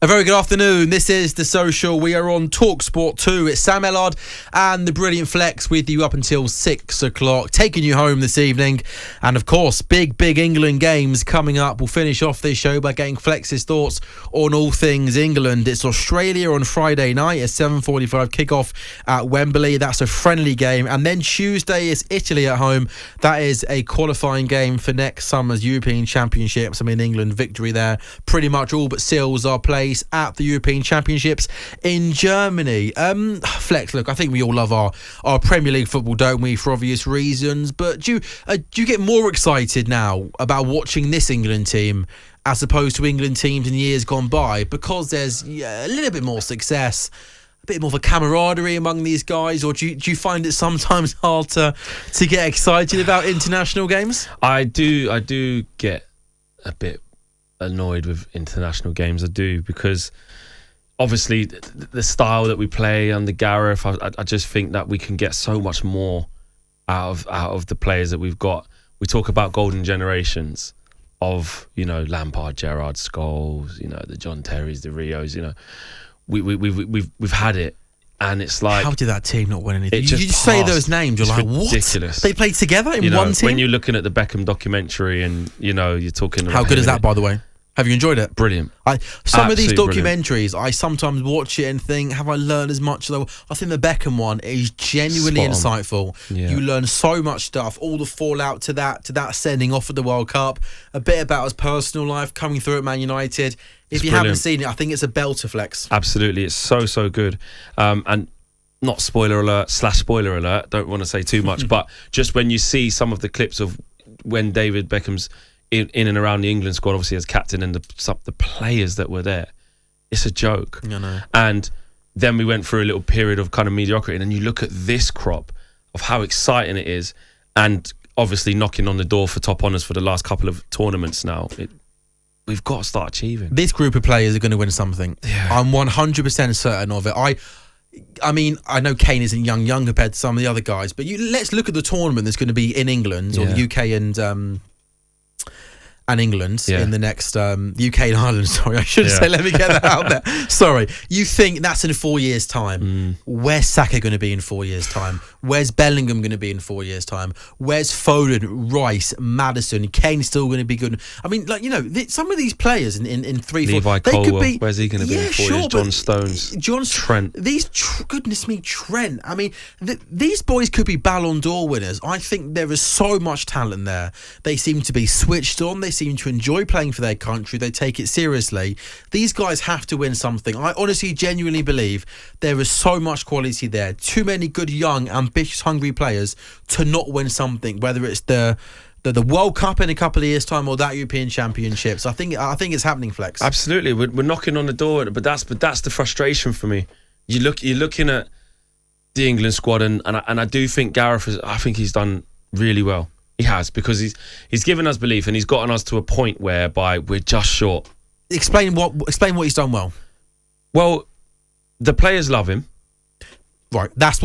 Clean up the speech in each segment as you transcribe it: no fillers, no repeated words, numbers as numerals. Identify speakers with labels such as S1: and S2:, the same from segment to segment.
S1: A very good afternoon. This is The Social. We are on talkSPORT 2. It's Sam Ellard and the brilliant Flex with you up until 6 o'clock, taking you home this evening. And of course, big England games coming up. We'll finish off this show by getting Flex's thoughts on all things England. It's Australia on Friday night, a 7:45 kickoff at Wembley. That's a friendly game. And then Tuesday is Italy at home. That is a qualifying game for next summer's European Championships. I mean, England victory there. Pretty much all but seals our place at the European Championships in Germany. Flex, look, I think we all love our Premier League football, don't we, for obvious reasons, but do you get more excited now about watching this England team as opposed to England teams in years gone by, because there's a little bit more success, a bit more of a camaraderie among these guys? Or do you find it sometimes hard to get excited about international games?
S2: I do get a bit annoyed with international games. I do, because obviously the style that we play under Gareth, I just think that we can get so much more out of the players that we've got. We talk about golden generations of, Lampard, Gerrard, Scholes, the John Terrys, the Rios, we've had it. And it's like, how
S1: did that team not win anything? You just say those names, you're like, what?
S2: Ridiculous.
S1: They played together in one team?
S2: When you're looking at the Beckham documentary and, you're talking about...
S1: How good is that, by the way? Have you enjoyed it?
S2: Brilliant.
S1: Some of these documentaries, I sometimes watch it and think, have I learned as much? I think the Beckham one is genuinely insightful. Yeah. You learn so much stuff, all the fallout to that sending off at the World Cup, a bit about his personal life coming through at Man United. If you haven't seen it, I think it's a belter, Flex.
S2: Absolutely. It's so good. And not spoiler alert, don't want to say too much, but just when you see some of the clips of when David Beckham's in and around the England squad, obviously as captain, and the players that were there, it's a joke. I know. And then we went through a little period of kind of mediocrity, and then you look at this crop of how exciting it is, and obviously knocking on the door for top honours for the last couple of tournaments now. We've got to start achieving.
S1: This group of players are going to win something. Yeah. I'm 100% certain of it. I mean, I know Kane isn't young compared to some of the other guys, but let's look at the tournament that's going to be in England, or the UK and England in the next UK and Ireland. Sorry, I should say. Let me get that out there. Sorry. You think that's in 4 years' time? Where's Saka going to be in 4 years' time? Where's Bellingham going to be in 4 years' time? Where's Foden, Rice, Maddison? Kane's still going to be good. I mean, some of these players in 3, 4,
S2: Levi
S1: they
S2: Colwell,
S1: could be.
S2: Where's he going to be in 4 years? John Stones, Trent.
S1: Goodness me, Trent. I mean, these boys could be Ballon d'Or winners. I think there is so much talent there. They seem to be switched on. They seem to enjoy playing for their country. They take it seriously. These guys have to win something. I honestly, genuinely believe there is so much quality there. Too many good, young, ambitious, hungry players to not win something, whether it's the World Cup in a couple of years' time or that European Championships. I think it's happening, Flex.
S2: Absolutely. We're knocking on the door, but that's the frustration for me. You're looking at the England squad, and I do think Gareth I think he's done really well. He has, because he's given us belief, and he's gotten us to a point whereby we're just short.
S1: Explain what he's done well.
S2: Well, the players love him.
S1: Right, that's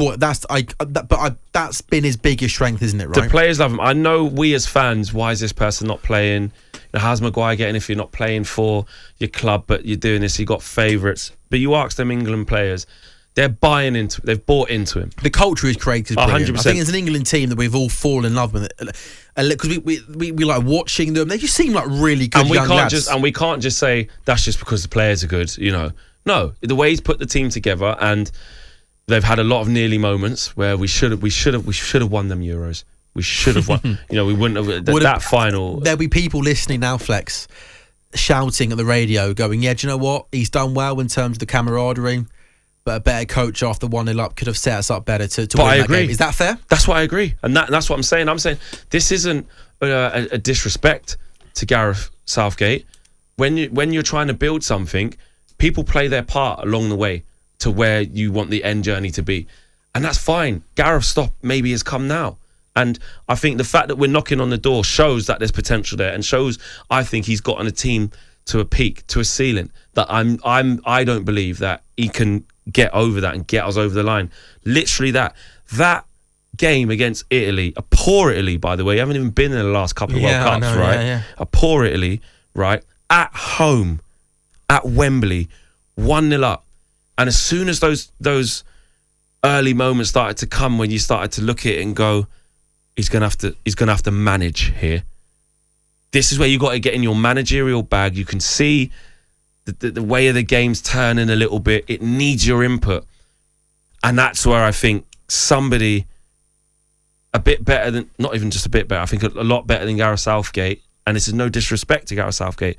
S1: been his biggest strength, isn't it? Right,
S2: the players love him. I know we as fans, why is this person not playing? How's Maguire getting if you're not playing for your club, but you're doing this? You got favourites, but you ask them England players. They've bought into him. The culture is created. 100%. I think it's an England team that we've all fallen in love with, because we like watching them. They just seem like really good young lads. And we can't just say that's just because the players are good. No, the way he's put the team together, and they've had a lot of nearly moments where we should have won them Euros. We should have won. We wouldn't have that final.
S1: There'll be people listening now, Flex, shouting at the radio, going, "Yeah, do you know what? He's done well in terms of the camaraderie. But a better coach after 1-0 up could have set us up better to win that game." Is that fair?
S2: That's what I agree. And that's what I'm saying. I'm saying this isn't a disrespect to Gareth Southgate. When you're trying to build something, people play their part along the way to where you want the end journey to be. And that's fine. Gareth's stop maybe has come now. And I think the fact that we're knocking on the door shows that there's potential there, and shows, I think, he's gotten a team to a peak, to a ceiling that I don't believe that he can get over that and get us over the line. Literally that game against Italy, a poor Italy, by the way, you haven't even been in the last couple of World Cups, right? Yeah. A poor Italy, right? At home, at Wembley, 1-0 up. And as soon as those early moments started to come, when you started to look at it and go, he's gonna have to manage here. This is where you got to get in your managerial bag. You can see the way of the game's turning a little bit. It needs your input. And that's where I think somebody a bit better than, not even just a bit better, I think a lot better than Gareth Southgate, and this is no disrespect to Gareth Southgate,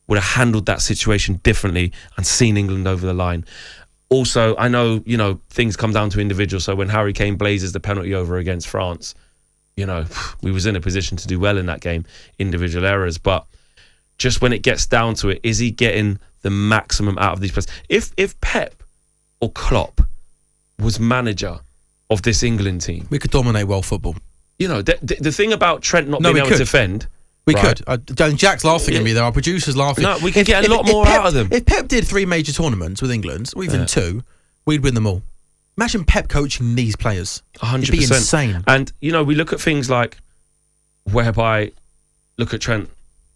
S2: would have handled that situation differently and seen England over the line. Also, I know, you know, things come down to individuals. So when Harry Kane blazes the penalty over against France, you know, we was in a position to do well in that game, individual errors. But just when it gets down to it, is he getting the maximum out of these players? If Pep or Klopp was manager of this England team,
S1: we could dominate world football.
S2: You know, the thing about Trent not being able to defend...
S1: We could. Jack's laughing at me there. Our producer's laughing.
S2: No, we could get a lot more out of them.
S1: If Pep did 3 major tournaments with England, or even 2, we'd win them all. Imagine Pep coaching these players.
S2: 100%.
S1: It'd be insane.
S2: And, you know, we look at things like, whereby, look at Trent,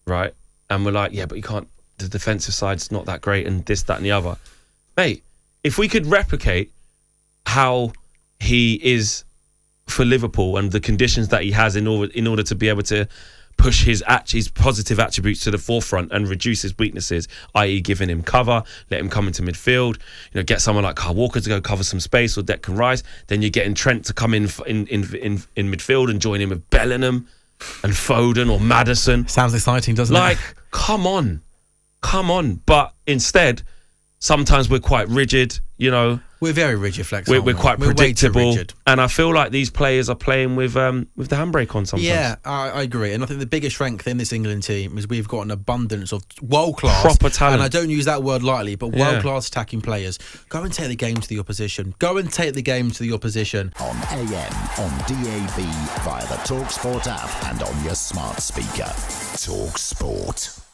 S2: right? And we're like, yeah, but you can't, the defensive side's not that great and this, that and the other. Mate, if we could replicate how he is for Liverpool and the conditions that he has in order to be able to push his positive attributes to the forefront and reduce his weaknesses, i.e. giving him cover, let him come into midfield, you know, get someone like Kyle Walker to go cover some space or Declan Rice, then you're getting Trent to come in midfield and join him with Bellingham and Foden or Maddison.
S1: Sounds exciting, doesn't it?
S2: Like, come on. But instead, sometimes we're quite rigid, you know.
S1: We're very rigid, Flex.
S2: We're quite predictable.
S1: Way too rigid.
S2: And I feel like these players are playing with the handbrake on sometimes.
S1: Yeah, I agree. And I think the biggest strength in this England team is we've got an abundance of world-class...
S2: proper talent.
S1: And I don't use that word lightly, but world-class attacking players. Go and take the game to the opposition. On
S3: AM, on DAB, via the talkSPORT app and on your smart speaker. talkSPORT.